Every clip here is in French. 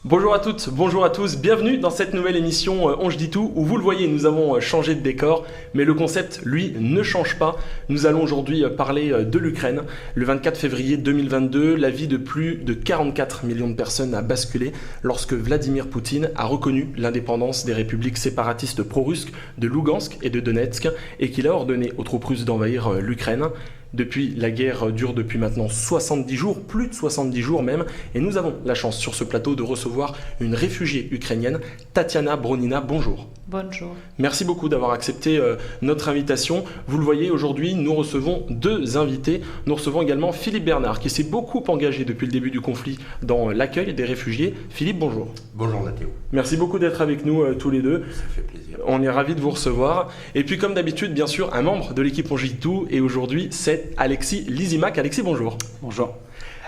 Bonjour à toutes, bonjour à tous, bienvenue dans cette nouvelle émission On je dis tout, où vous le voyez, nous avons changé de décor, mais le concept, lui, ne change pas. Nous allons aujourd'hui parler de l'Ukraine. Le 24 février 2022, la vie de plus de 44 millions de personnes a basculé lorsque Vladimir Poutine a reconnu l'indépendance des républiques séparatistes pro-russes de Lougansk et de Donetsk, et qu'il a ordonné aux troupes russes d'envahir l'Ukraine. Depuis, la guerre dure depuis maintenant 70 jours, plus de 70 jours même, et nous avons la chance sur ce plateau de recevoir une réfugiée ukrainienne, Tatiana Bronina. Bonjour. Bonjour. Merci beaucoup d'avoir accepté notre invitation. Vous le voyez, aujourd'hui, nous recevons deux invités. Nous recevons également Philippe Bernard, qui s'est beaucoup engagé depuis le début du conflit dans l'accueil des réfugiés. Philippe, bonjour. Bonjour Mathéo. Merci beaucoup d'être avec nous tous les deux. Ça fait plaisir. On est ravis de vous recevoir. Et puis, comme d'habitude, bien sûr, un membre de l'équipe On Gît Tout. Et aujourd'hui, c'est Alexis Lysimac. Alexis, bonjour. Bonjour.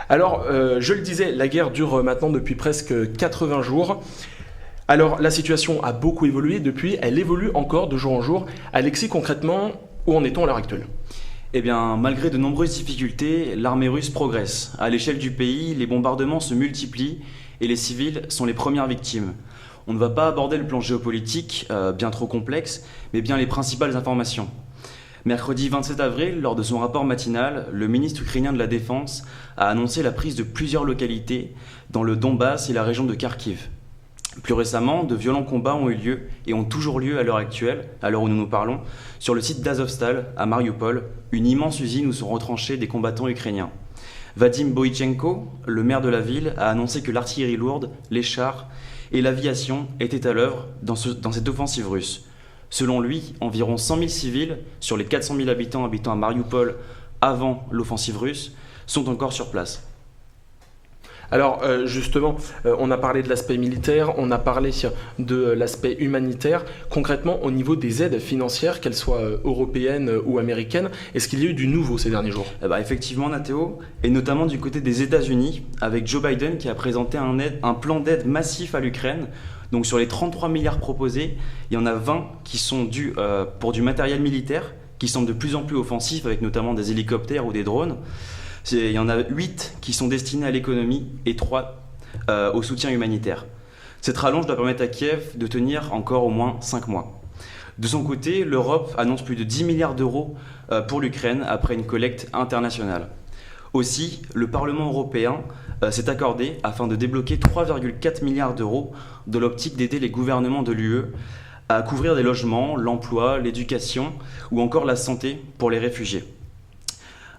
Alors, je le disais, la guerre dure maintenant depuis presque 80 jours. Alors, la situation a beaucoup évolué depuis, elle évolue encore de jour en jour. Alexis, concrètement, où en est-on à l'heure actuelle ? Eh bien, malgré de nombreuses difficultés, l'armée russe progresse. À l'échelle du pays, les bombardements se multiplient et les civils sont les premières victimes. On ne va pas aborder le plan géopolitique, bien trop complexe, mais bien les principales informations. Mercredi 27 avril, lors de son rapport matinal, le ministre ukrainien de la Défense a annoncé la prise de plusieurs localités dans le Donbass et la région de Kharkiv. Plus récemment, de violents combats ont eu lieu et ont toujours lieu à l'heure actuelle, à l'heure où nous parlons, sur le site d'Azovstal, à Mariupol, une immense usine où sont retranchés des combattants ukrainiens. Vadim Boychenko, le maire de la ville, a annoncé que l'artillerie lourde, les chars et l'aviation étaient à l'œuvre dans cette offensive russe. Selon lui, environ 100 000 civils, sur les 400 000 habitants habitant à Mariupol avant l'offensive russe, sont encore sur place. Alors justement, on a parlé de l'aspect militaire, on a parlé de l'aspect humanitaire. Concrètement, au niveau des aides financières, qu'elles soient européennes ou américaines, est-ce qu'il y a eu du nouveau ces derniers jours ? Effectivement, Nathéo, et notamment du côté des États-Unis, avec Joe Biden qui a présenté un plan d'aide massif à l'Ukraine. Donc sur les 33 milliards proposés, il y en a 20 qui sont dus pour du matériel militaire, qui semble de plus en plus offensif, avec notamment des hélicoptères ou des drones. Il y en a 8 qui sont destinés à l'économie et 3 au soutien humanitaire. Cette rallonge doit permettre à Kiev de tenir encore au moins 5 mois. De son côté, l'Europe annonce plus de 10 milliards d'euros pour l'Ukraine après une collecte internationale. Aussi, le Parlement européen s'est accordé afin de débloquer 3,4 milliards d'euros dans l'optique d'aider les gouvernements de l'UE à couvrir des logements, l'emploi, l'éducation ou encore la santé pour les réfugiés.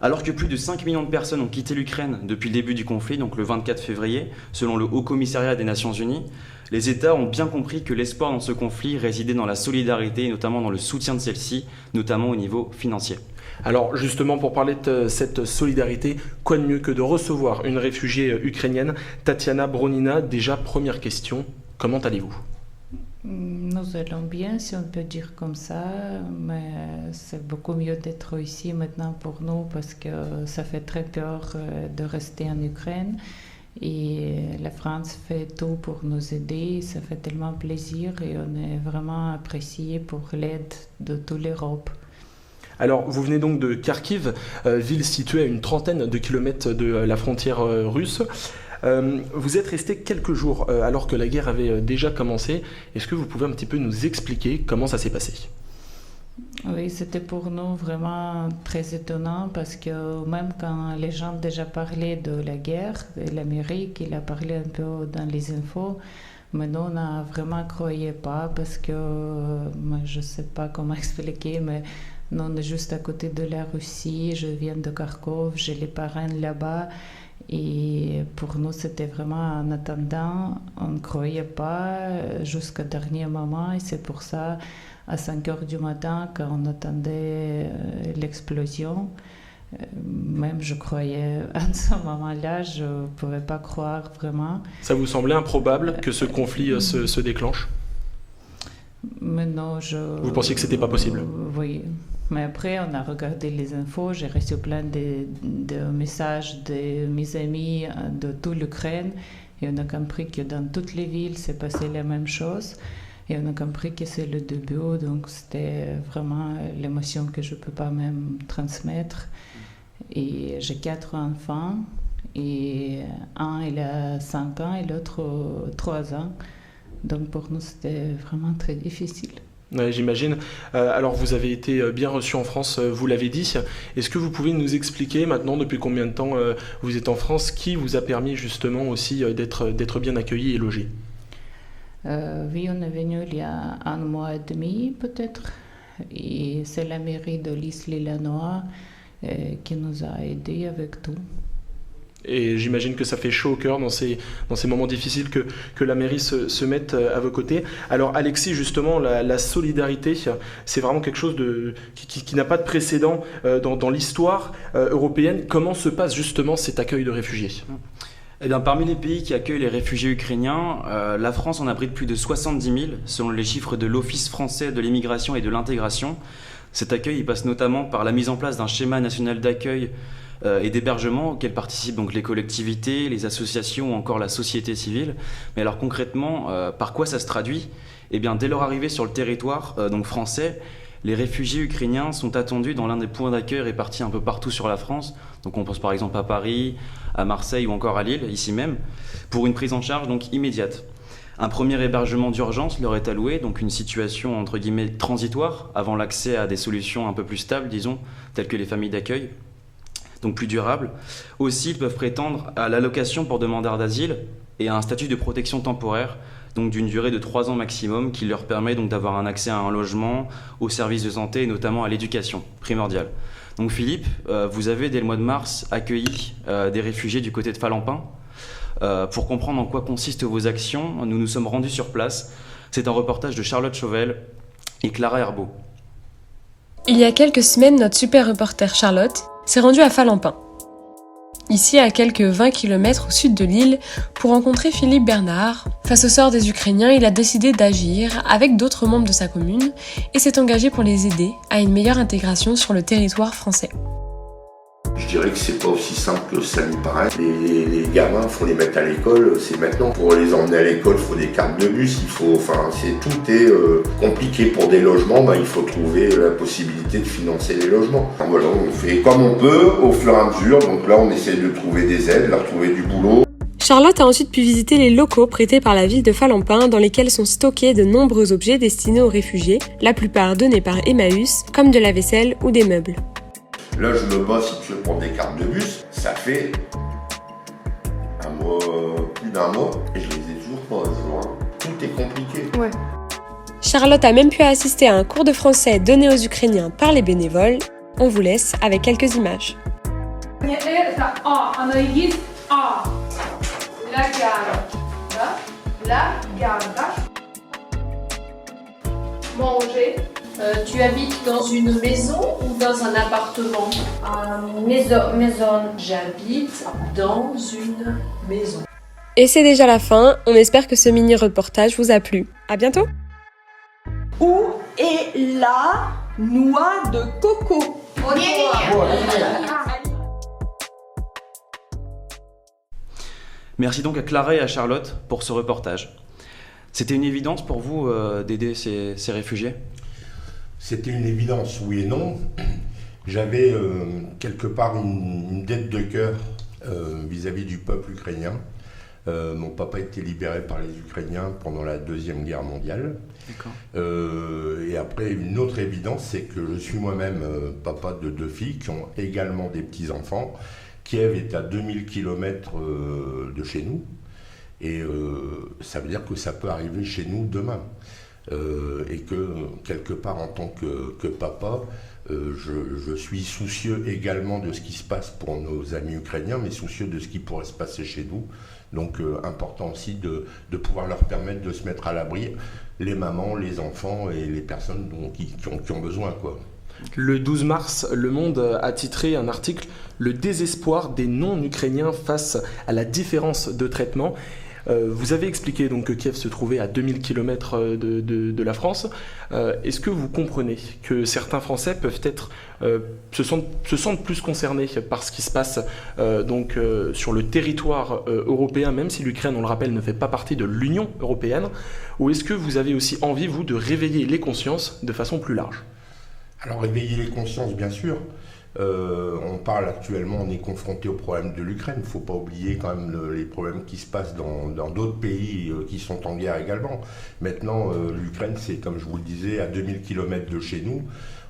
Alors que plus de 5 millions de personnes ont quitté l'Ukraine depuis le début du conflit, donc le 24 février, selon le Haut Commissariat des Nations Unies, les États ont bien compris que l'espoir dans ce conflit résidait dans la solidarité et notamment dans le soutien de celle-ci, notamment au niveau financier. Alors justement, pour parler de cette solidarité, quoi de mieux que de recevoir une réfugiée ukrainienne, Tatiana Bronina. Déjà, première question, comment allez-vous ? Nous allons bien, si on peut dire comme ça, mais c'est beaucoup mieux d'être ici maintenant pour nous parce que ça fait très peur de rester en Ukraine et la France fait tout pour nous aider, ça fait tellement plaisir et on est vraiment apprécié pour l'aide de toute l'Europe. Alors, vous venez donc de Kharkiv, ville située à une trentaine de kilomètres de la frontière russe. Vous êtes resté quelques jours alors que la guerre avait déjà commencé. Est-ce que vous pouvez un petit peu nous expliquer comment ça s'est passé ? Oui, c'était pour nous vraiment très étonnant parce que même quand les gens déjà parlaient de la guerre, de l'Amérique, il a parlé un peu dans les infos, mais nous, on ne vraiment croyait pas parce que je ne sais pas comment expliquer, mais nous, on est juste à côté de la Russie. Je viens de Kharkov, j'ai les parents là-bas. Et pour nous, c'était vraiment en attendant, on ne croyait pas jusqu'au dernier moment. Et c'est pour ça, à 5 heures du matin, quand on attendait l'explosion, même je croyais, à ce moment-là, je ne pouvais pas croire vraiment. Ça vous semblait improbable que ce conflit se déclenche ? Mais non, Vous pensiez que ce n'était pas possible ? Oui. Mais après, on a regardé les infos, j'ai reçu plein de messages de mes amis de toute l'Ukraine et on a compris que dans toutes les villes, c'est passé la même chose et on a compris que c'est le début, donc c'était vraiment l'émotion que je ne peux pas même transmettre. Et j'ai 4 enfants Et un, il a 5 ans et l'autre 3 ans. Donc pour nous, c'était vraiment très difficile. Ouais, j'imagine. Alors vous avez été bien reçu en France, vous l'avez dit. Est-ce que vous pouvez nous expliquer maintenant depuis combien de temps vous êtes en France, qui vous a permis justement aussi d'être bien accueilli et logé? Oui, on est venu il y a 1 mois et demi peut-être. Et c'est la mairie de l'Isle-Illinois qui nous a aidés avec tout. Et j'imagine que ça fait chaud au cœur dans ces moments difficiles que la mairie se mette à vos côtés. Alors Alexis, justement, la solidarité, c'est vraiment quelque chose qui n'a pas de précédent dans l'histoire européenne. Comment se passe justement cet accueil de réfugiés ? Eh bien, parmi les pays qui accueillent les réfugiés ukrainiens, la France en abrite plus de 70 000, selon les chiffres de l'Office français de l'immigration et de l'intégration. Cet accueil il passe notamment par la mise en place d'un schéma national d'accueil et d'hébergement auquel participent donc les collectivités, les associations ou encore la société civile. Mais alors concrètement, par quoi ça se traduit ? Eh bien, dès leur arrivée sur le territoire donc français, les réfugiés ukrainiens sont attendus dans l'un des points d'accueil répartis un peu partout sur la France. Donc on pense par exemple à Paris, à Marseille ou encore à Lille, ici même, pour une prise en charge donc immédiate. Un premier hébergement d'urgence leur est alloué, donc une situation entre guillemets transitoire, avant l'accès à des solutions un peu plus stables, disons, telles que les familles d'accueil, donc plus durables. Aussi, ils peuvent prétendre à l'allocation pour demandeurs d'asile et à un statut de protection temporaire, donc d'une durée de 3 ans maximum, qui leur permet donc d'avoir un accès à un logement, aux services de santé et notamment à l'éducation, primordiale. Donc Philippe, vous avez dès le mois de mars accueilli des réfugiés du côté de Falampin. Pour comprendre en quoi consistent vos actions, nous nous sommes rendus sur place. C'est un reportage de Charlotte Chauvel et Clara Herbeau. Il y a quelques semaines, notre super reporter Charlotte s'est rendue à Falampin, ici à quelques 20 km au sud de l'île, pour rencontrer Philippe Bernard. Face au sort des Ukrainiens, il a décidé d'agir avec d'autres membres de sa commune et s'est engagé pour les aider à une meilleure intégration sur le territoire français. Je dirais que c'est pas aussi simple que ça nous paraît. Les gamins, faut les mettre à l'école, c'est maintenant. Pour les emmener à l'école, il faut des cartes de bus, tout est compliqué. Pour des logements, il faut trouver la possibilité de financer les logements. Alors voilà, on fait comme on peut, au fur et à mesure. Donc là, on essaie de trouver des aides, leur trouver du boulot. Charlotte a ensuite pu visiter les locaux prêtés par la ville de Falampin, dans lesquels sont stockés de nombreux objets destinés aux réfugiés, la plupart donnés par Emmaüs, comme de la vaisselle ou des meubles. Là, je me bats, si tu veux, pour des cartes de bus, ça fait plus d'un mois, et je les ai toujours pas à ce jour. Tout est compliqué. Ouais. Charlotte a même pu assister à un cours de français donné aux Ukrainiens par les bénévoles. On vous laisse avec quelques images. Manger. Tu habites dans une maison ou dans un appartement? Maison. J'habite dans une maison. Et c'est déjà la fin. On espère que ce mini-reportage vous a plu. À bientôt. Où est la noix de coco? Merci donc à Clara et à Charlotte pour ce reportage. C'était une évidence pour vous d'aider ces réfugiés ? C'était une évidence, oui et non. J'avais quelque part une dette de cœur vis-à-vis du peuple ukrainien. Mon papa a été libéré par les Ukrainiens pendant la Deuxième Guerre mondiale. D'accord. Et après, une autre évidence, c'est que je suis moi-même papa de 2 filles qui ont également des petits-enfants. Kiev est à 2000 km de chez nous. Et ça veut dire que ça peut arriver chez nous demain. Et que quelque part en tant que papa, je suis soucieux également de ce qui se passe pour nos amis ukrainiens, mais soucieux de ce qui pourrait se passer chez nous. Donc important aussi de pouvoir leur permettre de se mettre à l'abri, les mamans, les enfants et les personnes qui ont besoin, quoi. Le 12 mars, Le Monde a titré un article « Le désespoir des non-ukrainiens face à la différence de traitement ». Vous avez expliqué donc que Kiev se trouvait à 2000 km de la France. Est-ce que vous comprenez que certains Français peuvent être, se sentent plus concernés par ce qui se passe sur le territoire européen, même si l'Ukraine, on le rappelle, ne fait pas partie de l'Union européenne? Ou est-ce que vous avez aussi envie, vous, de réveiller les consciences de façon plus large? Alors réveiller les consciences, bien sûr. On parle actuellement, on est confronté aux problèmes de l'Ukraine. Il ne faut pas oublier quand même les problèmes qui se passent dans d'autres pays qui sont en guerre également. Maintenant, l'Ukraine, c'est comme je vous le disais, à 2000 km de chez nous.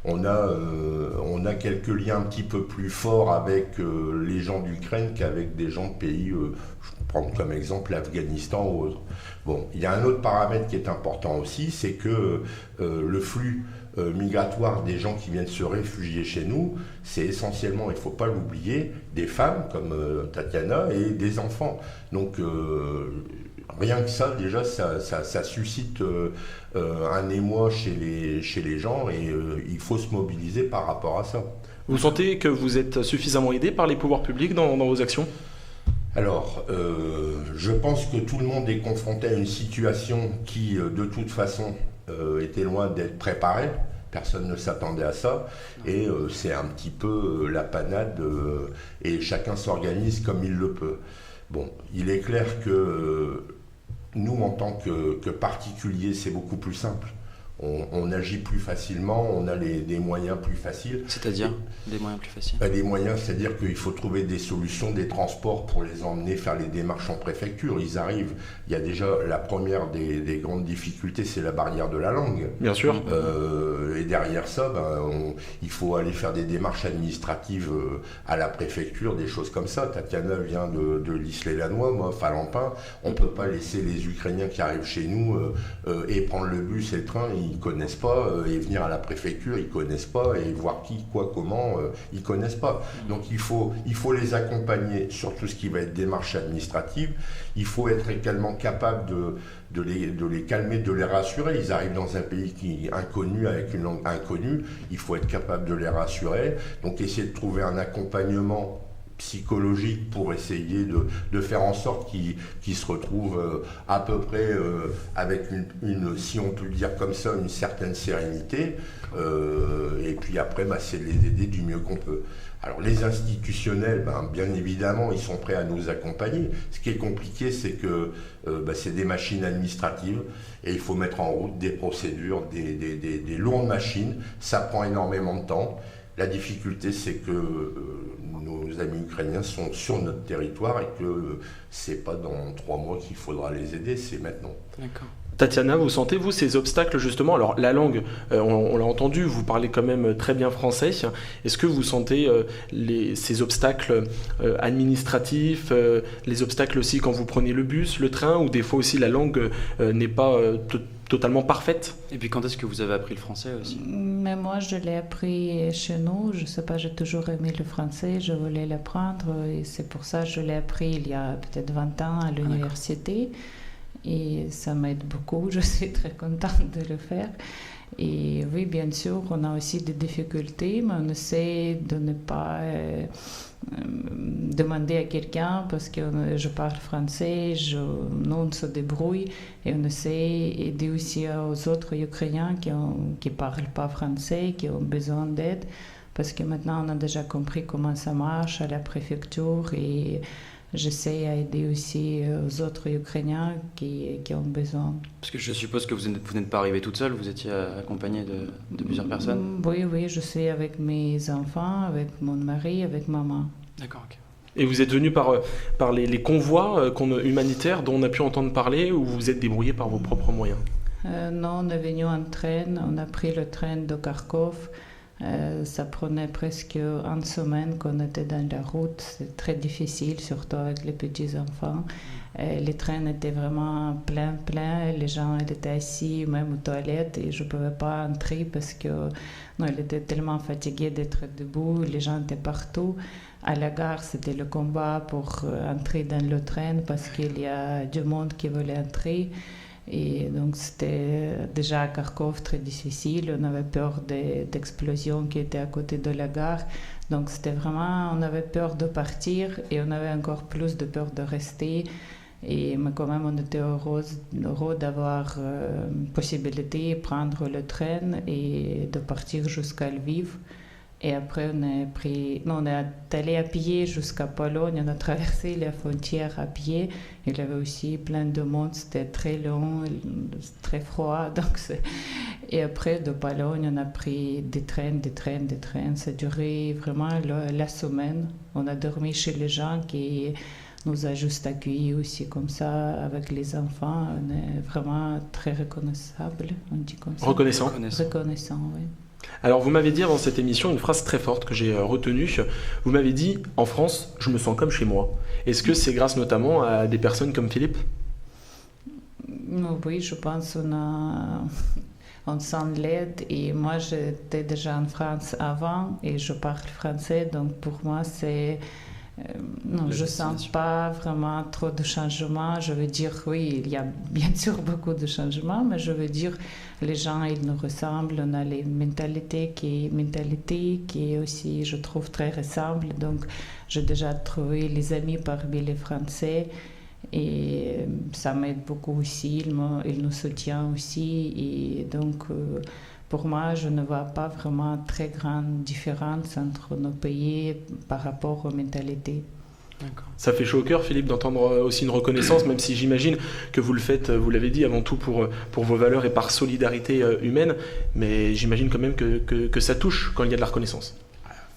On a quelques liens un petit peu plus forts avec les gens d'Ukraine qu'avec des gens de pays, je prends comme exemple l'Afghanistan ou autre. Bon, il y a un autre paramètre qui est important aussi, c'est que le flux migratoire des gens qui viennent se réfugier chez nous, c'est essentiellement, il ne faut pas l'oublier, des femmes comme Tatiana et des enfants. Donc rien que ça, déjà, ça suscite un émoi chez les gens et il faut se mobiliser par rapport à ça. Vous sentez que vous êtes suffisamment aidé par les pouvoirs publics dans vos actions ? Alors, je pense que tout le monde est confronté à une situation qui, de toute façon, était loin d'être préparée. Personne ne s'attendait à ça. Et c'est un petit peu la panade et chacun s'organise comme il le peut. Bon, il est clair que nous, en tant que particuliers, c'est beaucoup plus simple. On agit plus facilement, on a des moyens plus faciles. C'est-à-dire des moyens plus faciles? Des moyens, c'est-à-dire qu'il faut trouver des solutions, des transports pour les emmener faire les démarches en préfecture. Ils arrivent. Il y a déjà la première des grandes difficultés, c'est la barrière de la langue. Bien sûr. Et derrière ça, il faut aller faire des démarches administratives à la préfecture, des choses comme ça. Tatiana vient de l'Isle-et-Lannoy, moi, Falampin. On ne peut pas laisser les Ukrainiens qui arrivent chez nous et prendre le bus et le train. Ils ne connaissent pas, et venir à la préfecture, ils ne connaissent pas, et voir qui, quoi, comment, ils ne connaissent pas. Donc il faut les accompagner sur tout ce qui va être démarche administrative. Il faut être également capable de les calmer, de les rassurer. Ils arrivent dans un pays qui est inconnu, avec une langue inconnue. Il faut être capable de les rassurer. Donc essayer de trouver un accompagnement psychologique pour essayer de faire en sorte qu'ils se retrouvent à peu près avec une, si on peut le dire comme ça, une certaine sérénité. Et puis après, c'est de les aider du mieux qu'on peut. Alors les institutionnels, bien évidemment, ils sont prêts à nous accompagner. Ce qui est compliqué, c'est que c'est des machines administratives et il faut mettre en route des procédures, des lourdes machines. Ça prend énormément de temps. La difficulté, c'est que nos amis ukrainiens sont sur notre territoire et que c'est pas dans 3 mois qu'il faudra les aider, c'est maintenant. D'accord. Tatiana, vous sentez, vous, ces obstacles, justement? Alors, la langue, on l'a entendu, vous parlez quand même très bien français. Est-ce que vous sentez ces obstacles administratifs, les obstacles aussi quand vous prenez le bus, le train, ou des fois aussi la langue n'est pas totalement parfaite? Et puis quand est-ce que vous avez appris le français aussi? Mais moi, je l'ai appris chez nous. Je ne sais pas, j'ai toujours aimé le français. Je voulais l'apprendre. Et c'est pour ça que je l'ai appris il y a peut-être 20 ans à l'université. Et ça m'aide beaucoup. Je suis très contente de le faire. Et oui, bien sûr, on a aussi des difficultés, mais on essaie de ne pas demander à quelqu'un parce que je parle français, nous on se débrouille et on essaie d'aider aussi aux autres Ukrainiens qui ne parlent pas français, qui ont besoin d'aide, parce que maintenant on a déjà compris comment ça marche à la préfecture et j'essaie d'aider aussi aux autres Ukrainiens qui ont besoin. Parce que je suppose que vous n'êtes pas arrivée toute seule, vous étiez accompagnée de plusieurs personnes? Oui, je suis avec mes enfants, avec mon mari, avec maman. D'accord, ok. Et vous êtes venu par les convois humanitaires dont on a pu entendre parler, ou vous vous êtes débrouillé par vos propres moyens? Non, on est venu en train, on a pris le train de Kharkov. Ça prenait presque 1 semaine qu'on était dans la route. C'est très difficile, surtout avec les petits-enfants. Les trains étaient vraiment pleins. Les gens étaient assis, même aux toilettes, et je ne pouvais pas entrer parce que ils étaient tellement fatigués d'être debout. Les gens étaient partout. À la gare, c'était le combat pour entrer dans le train parce qu'il y a du monde qui voulait entrer. Et donc c'était déjà à Kharkov très difficile, on avait peur d'explosions qui étaient à côté de la gare, donc c'était vraiment, on avait peur de partir et on avait encore plus de peur de rester, mais quand même on était heureux d'avoir possibilité de prendre le train et de partir jusqu'à Lviv. Et après, on est allé à pied jusqu'à Pologne, on a traversé la frontière à pied. Il y avait aussi plein de monde, c'était très long, très froid. Et après, de Pologne, on a pris des trains. Ça a duré vraiment la semaine. On a dormi chez les gens qui nous a juste accueillis aussi comme ça, avec les enfants. On est vraiment très reconnaissable, on dit comme ça. Reconnaissant, oui. Alors vous m'avez dit avant cette émission une phrase très forte que j'ai retenue. Vous m'avez dit, en France, je me sens comme chez moi. Est-ce que c'est grâce notamment à des personnes comme Philippe ? Oui, je pense on sent l'aide. Et moi, j'étais déjà en France avant et je parle français. Donc pour moi, c'est... non, je ne sens pas vraiment trop de changements. Je veux dire, oui, il y a bien sûr beaucoup de changements, mais je veux dire, les gens, ils nous ressemblent. On a les mentalités qui est aussi, je trouve, très ressemble. Donc, j'ai déjà trouvé les amis parmi les Français et ça m'aide beaucoup aussi. Ils nous soutiennent aussi. Et donc, pour moi, je ne vois pas vraiment très grande différence entre nos pays par rapport aux mentalités. D'accord. Ça fait chaud au cœur, Philippe, d'entendre aussi une reconnaissance, même si j'imagine que vous le faites, vous l'avez dit, avant tout pour vos valeurs et par solidarité humaine, mais j'imagine quand même que ça touche quand il y a de la reconnaissance.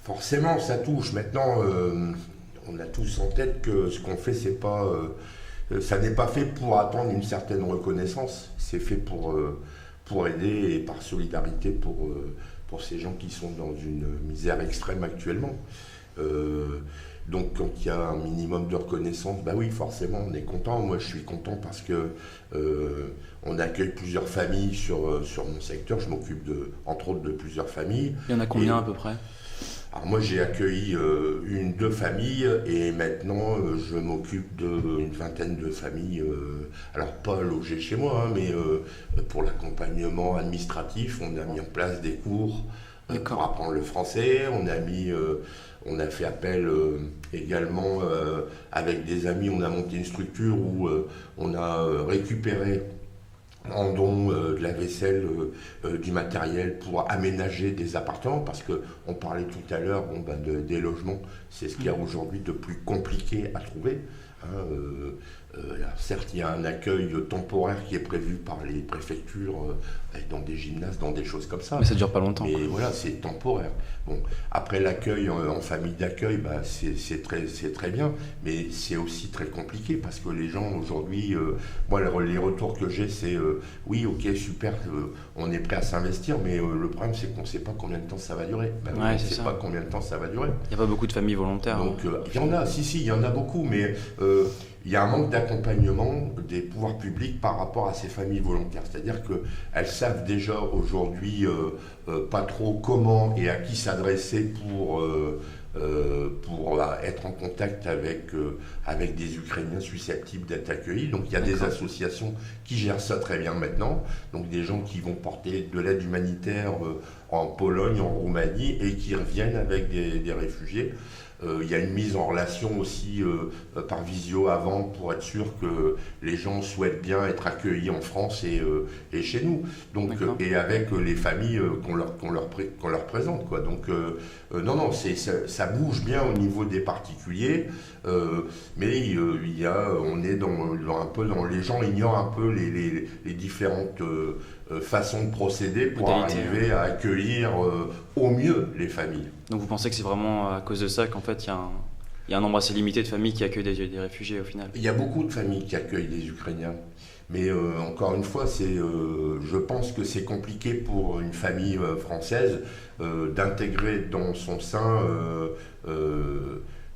Forcément, ça touche. Maintenant, on a tous en tête que ce qu'on fait, c'est pas, ça n'est pas fait pour attendre une certaine reconnaissance, c'est fait pour aider et par solidarité pour ces gens qui sont dans une misère extrême actuellement. Donc quand il y a un minimum de reconnaissance, bah oui, forcément on est content. Moi je suis content parce que on accueille plusieurs familles sur mon secteur. Je m'occupe entre autres de plusieurs familles. Il y en a combien à peu près ? Alors moi j'ai accueilli 2 familles et maintenant je m'occupe d'une vingtaine de familles, alors pas logées chez moi, mais pour l'accompagnement administratif, on a mis en place des cours pour apprendre le français, on a fait appel également avec des amis, on a monté une structure où on a récupéré en don de la vaisselle, du matériel pour aménager des appartements, parce qu'on parlait tout à l'heure des logements, c'est ce qu'il y a aujourd'hui de plus compliqué à trouver. Certes, il y a un accueil temporaire qui est prévu par les préfectures dans des gymnases, dans des choses comme ça. Mais ça ne dure pas longtemps. Mais voilà, c'est temporaire. Bon, après l'accueil en famille d'accueil, c'est très bien, mais c'est aussi très compliqué parce que les gens aujourd'hui, moi les retours que j'ai, c'est oui, ok, super, on est prêt à s'investir, mais le problème c'est qu'on ne sait pas combien de temps ça va durer. On ne sait pas combien de temps ça va durer. Il n'y a pas beaucoup de familles volontaires. Donc il y en a, il y en a beaucoup, mais il y a un manque d'accompagnement des pouvoirs publics par rapport à ces familles volontaires. C'est-à-dire qu'elles savent déjà aujourd'hui pas trop comment et à qui s'adresser pour être en contact avec des Ukrainiens susceptibles d'être accueillis. Donc il y a des associations qui gèrent ça très bien maintenant. Donc des gens qui vont porter de l'aide humanitaire en Pologne, en Roumanie et qui reviennent avec des réfugiés. Il y a une mise en relation aussi par visio avant pour être sûr que les gens souhaitent bien être accueillis en France et chez nous. Donc, et avec les familles qu'on leur présente, quoi. Donc non, ça bouge bien au niveau des particuliers, mais on est un peu dans les gens ignorent un peu les différentes façons de procéder pour arriver à accueillir au mieux les familles. Donc vous pensez que c'est vraiment à cause de ça qu'en fait il y a un nombre assez limité de familles qui accueillent des réfugiés au final? Il y a beaucoup de familles qui accueillent des Ukrainiens. Mais encore une fois, je pense que c'est compliqué pour une famille française d'intégrer dans son sein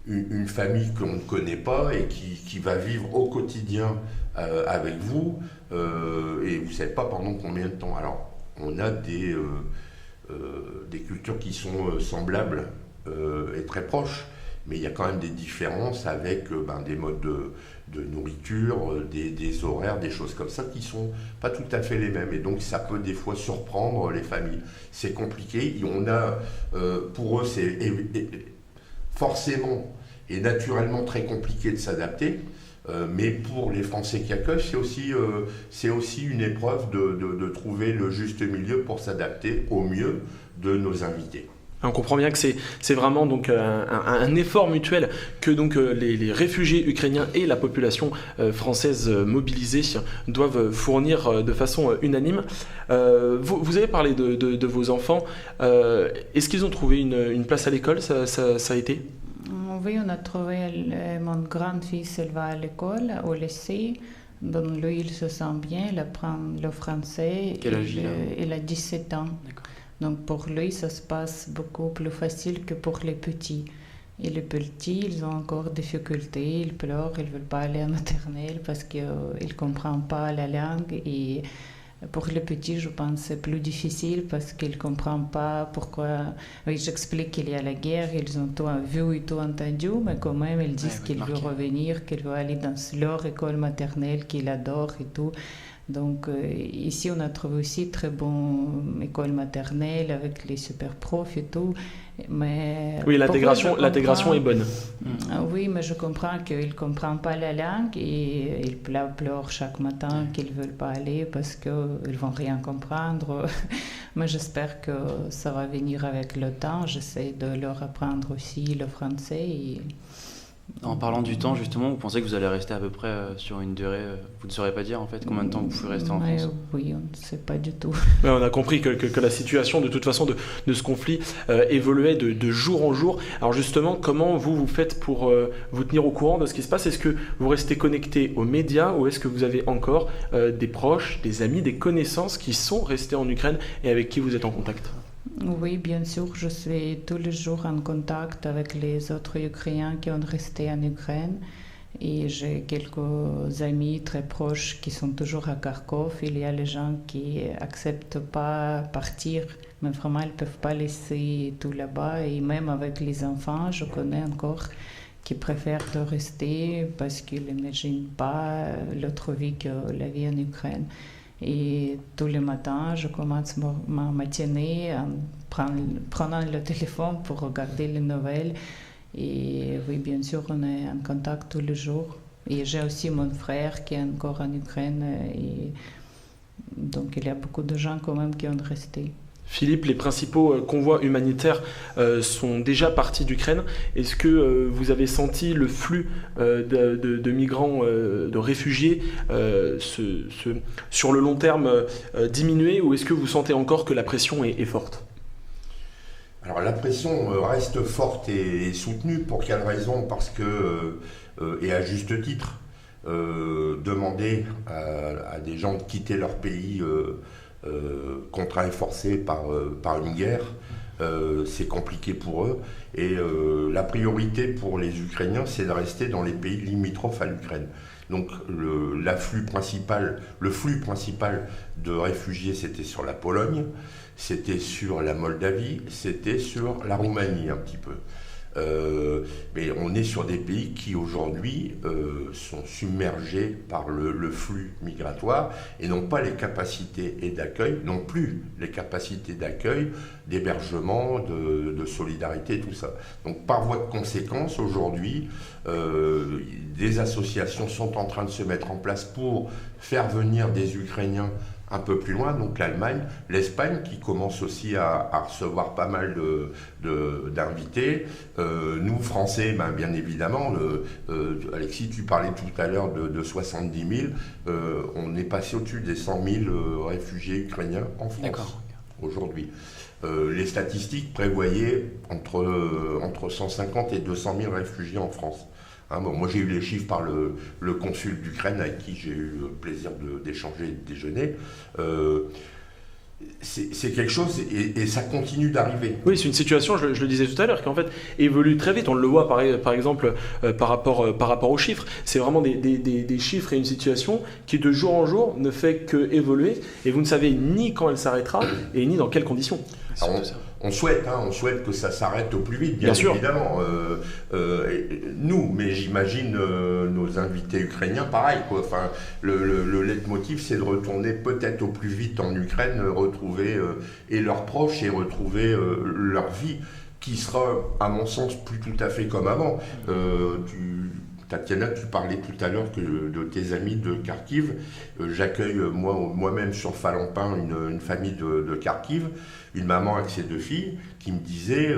une famille qu'on ne connaît pas et qui va vivre au quotidien avec vous et vous ne savez pas pendant combien de temps. Alors, on a des cultures qui sont semblables et très proches, mais il y a quand même des différences avec des modes de nourriture, des horaires, des choses comme ça qui ne sont pas tout à fait les mêmes. Et donc ça peut des fois surprendre les familles. C'est compliqué. Pour eux, c'est forcément et naturellement très compliqué de s'adapter. Mais pour les Français qui accueillent, c'est aussi une épreuve de trouver le juste milieu pour s'adapter au mieux de nos invités. On comprend bien que c'est vraiment donc un effort mutuel que donc les réfugiés ukrainiens et la population française mobilisée doivent fournir de façon unanime. Vous avez parlé de vos enfants. Est-ce qu'ils ont trouvé une place à l'école? Ça a été? Oui, on a trouvé, mon grand-fils, elle va à l'école, au lycée. Donc lui, il se sent bien, il apprend le français. Quel âge il a? Il a 17 ans. D'accord. Donc pour lui, ça se passe beaucoup plus facile que pour les petits. Et les petits, ils ont encore des difficultés, ils pleurent, ils ne veulent pas aller à maternelle parce qu'ils ne comprennent pas la langue. Et pour les petits, je pense que c'est plus difficile parce qu'ils ne comprennent pas pourquoi. Oui, j'explique qu'il y a la guerre, ils ont tout vu et tout entendu, mais quand même, ils disent qu'ils veulent revenir, qu'ils veulent aller dans leur école maternelle, qu'ils adorent et tout. Donc ici, on a trouvé aussi très bonne école maternelle avec les super profs et tout. Mais oui, l'intégration est bonne. Oui, mais je comprends qu'ils ne comprennent pas la langue et ils pleurent chaque matin qu'ils ne veulent pas aller parce qu'ils ne vont rien comprendre. Mais j'espère que ça va venir avec le temps. J'essaie de leur apprendre aussi le français. En parlant du temps, justement, vous pensez que vous allez rester à peu près sur une durée, vous ne saurez pas dire en fait combien de temps vous pouvez rester en France? Oui, on ne sait pas du tout. Ouais, on a compris que la situation de toute façon de ce conflit évoluait de jour en jour. Alors justement, comment vous faites pour vous tenir au courant de ce qui se passe? Est-ce que vous restez connecté aux médias ou est-ce que vous avez encore des proches, des amis, des connaissances qui sont restés en Ukraine et avec qui vous êtes en contact? Oui, bien sûr, je suis tous les jours en contact avec les autres Ukrainiens qui ont resté en Ukraine et j'ai quelques amis très proches qui sont toujours à Kharkov. Il y a les gens qui acceptent pas partir, mais vraiment ils peuvent pas laisser tout là-bas et même avec les enfants, je connais encore qui préfèrent de rester parce qu'ils n'imaginent pas l'autre vie que la vie en Ukraine. Et tous les matins, je commence ma matinée en prenant le téléphone pour regarder les nouvelles. Et oui, bien sûr, on est en contact tous les jours. Et j'ai aussi mon frère qui est encore en Ukraine. Et donc, il y a beaucoup de gens quand même qui ont resté. Philippe, les principaux convois humanitaires sont déjà partis d'Ukraine. Est-ce que vous avez senti le flux de migrants, de réfugiés sur le long terme diminuer ou est-ce que vous sentez encore que la pression est forte? Alors la pression reste forte et soutenue. Pour quelle raison? Parce que, et à juste titre, demander à des gens de quitter leur pays contraints et forcés par une guerre, c'est compliqué pour eux. Et la priorité pour les Ukrainiens, c'est de rester dans les pays limitrophes à l'Ukraine. Donc le flux principal de réfugiés, c'était sur la Pologne, c'était sur la Moldavie, c'était sur la Roumanie un petit peu. Mais on est sur des pays qui aujourd'hui sont submergés par le flux migratoire et n'ont pas les capacités d'accueil, non plus les capacités d'accueil, d'hébergement, de solidarité, tout ça. Donc par voie de conséquence, aujourd'hui, des associations sont en train de se mettre en place pour faire venir des Ukrainiens un peu plus loin, donc l'Allemagne, l'Espagne qui commence aussi à recevoir pas mal d'invités. Nous, Français, bien évidemment, Alexis, tu parlais tout à l'heure de 70 000, on est passé au-dessus des 100 000 réfugiés ukrainiens en France aujourd'hui. Les statistiques prévoyaient entre 150 et 200 000 réfugiés en France. Moi j'ai eu les chiffres par le consul d'Ukraine avec qui j'ai eu le plaisir d'échanger et de déjeuner. C'est quelque chose et ça continue d'arriver. Oui, c'est une situation, je le disais tout à l'heure, qui en fait évolue très vite. On le voit par exemple par rapport aux chiffres. C'est vraiment des chiffres et une situation qui de jour en jour ne fait que évoluer et vous ne savez ni quand elle s'arrêtera et ni dans quelles conditions. Alors, on souhaite que ça s'arrête au plus vite, bien évidemment. Nous, mais j'imagine nos invités ukrainiens, pareil. Enfin, le leitmotiv, c'est de retourner peut-être au plus vite en Ukraine, retrouver et leurs proches et retrouver leur vie, qui sera, à mon sens, plus tout à fait comme avant. Tatiana, tu parlais tout à l'heure de tes amis de Kharkiv. J'accueille moi-même sur Falampin une famille de Kharkiv, une maman avec ses 2 filles, qui me disait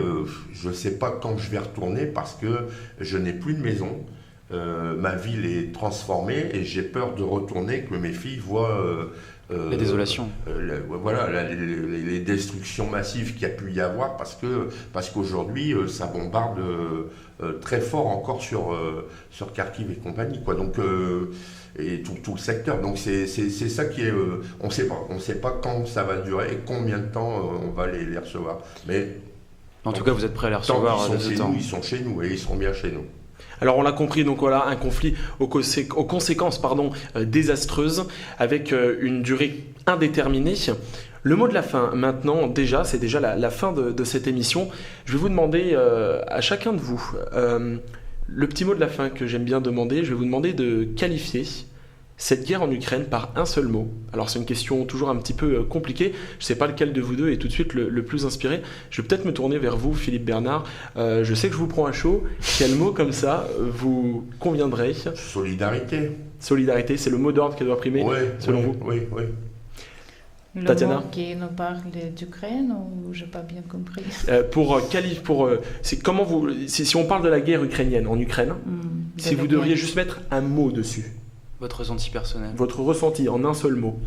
je ne sais pas quand je vais retourner parce que je n'ai plus de maison. Ma ville est transformée et j'ai peur de retourner, que mes filles voient la désolation. Les destructions massives qu'il y a pu y avoir parce qu'aujourd'hui ça bombarde très fort encore sur Kharkiv et compagnie, quoi. Donc et tout le secteur. Donc c'est ça qui est on sait pas quand ça va durer et combien de temps on va les recevoir. Mais en tout cas, vous êtes prêts à les recevoir. Ils sont chez nous et ils seront bien chez nous. Alors on l'a compris, donc voilà, un conflit aux conséquences désastreuses, avec une durée indéterminée. Le mot de la fin, maintenant, c'est déjà la fin de cette émission. Je vais vous demander à chacun de vous, le petit mot de la fin que j'aime bien demander, je vais vous demander de qualifier cette guerre en Ukraine par un seul mot. Alors c'est une question toujours un petit peu compliquée, je ne sais pas lequel de vous deux est tout de suite le plus inspiré. Je vais peut-être me tourner vers vous, Philippe Bernard. Je sais que je vous prends à chaud. Quel mot comme ça vous conviendrait ? Solidarité. Solidarité, c'est le mot d'ordre qui doit primer, selon vous ? Oui. Le Tatiana mot qui nous parle d'Ukraine, ou j'ai pas bien compris. Si on parle de la guerre ukrainienne en Ukraine, si vous devriez juste mettre un mot dessus. Votre ressenti personnel. Votre ressenti en un seul mot.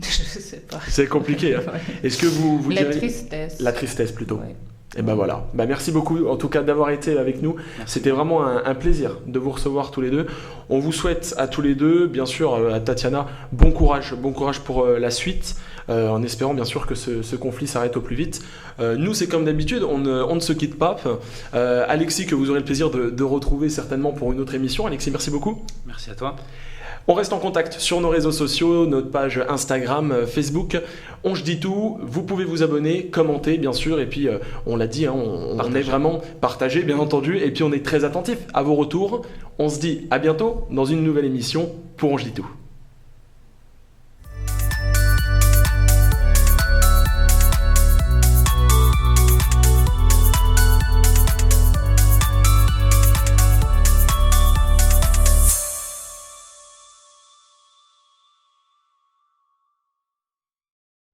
Je sais pas. C'est compliqué. Hein. Ouais. Est-ce que vous La direz... tristesse. La tristesse plutôt. Ouais. Et ben voilà. Merci beaucoup en tout cas d'avoir été avec nous. Merci. C'était vraiment un plaisir de vous recevoir tous les deux. On vous souhaite à tous les deux, bien sûr à Tatiana, bon courage pour la suite, en espérant bien sûr que ce conflit s'arrête au plus vite. Nous c'est comme d'habitude, on ne se quitte pas. Alexis, que vous aurez le plaisir de retrouver certainement pour une autre émission. Alexis, merci beaucoup. Merci à toi. On reste en contact sur nos réseaux sociaux, notre page Instagram, Facebook. On je dis tout, vous pouvez vous abonner, commenter bien sûr, et puis on l'a dit, on est vraiment partagé bien entendu, et puis on est très attentif à vos retours. On se dit à bientôt dans une nouvelle émission pour On je dis tout.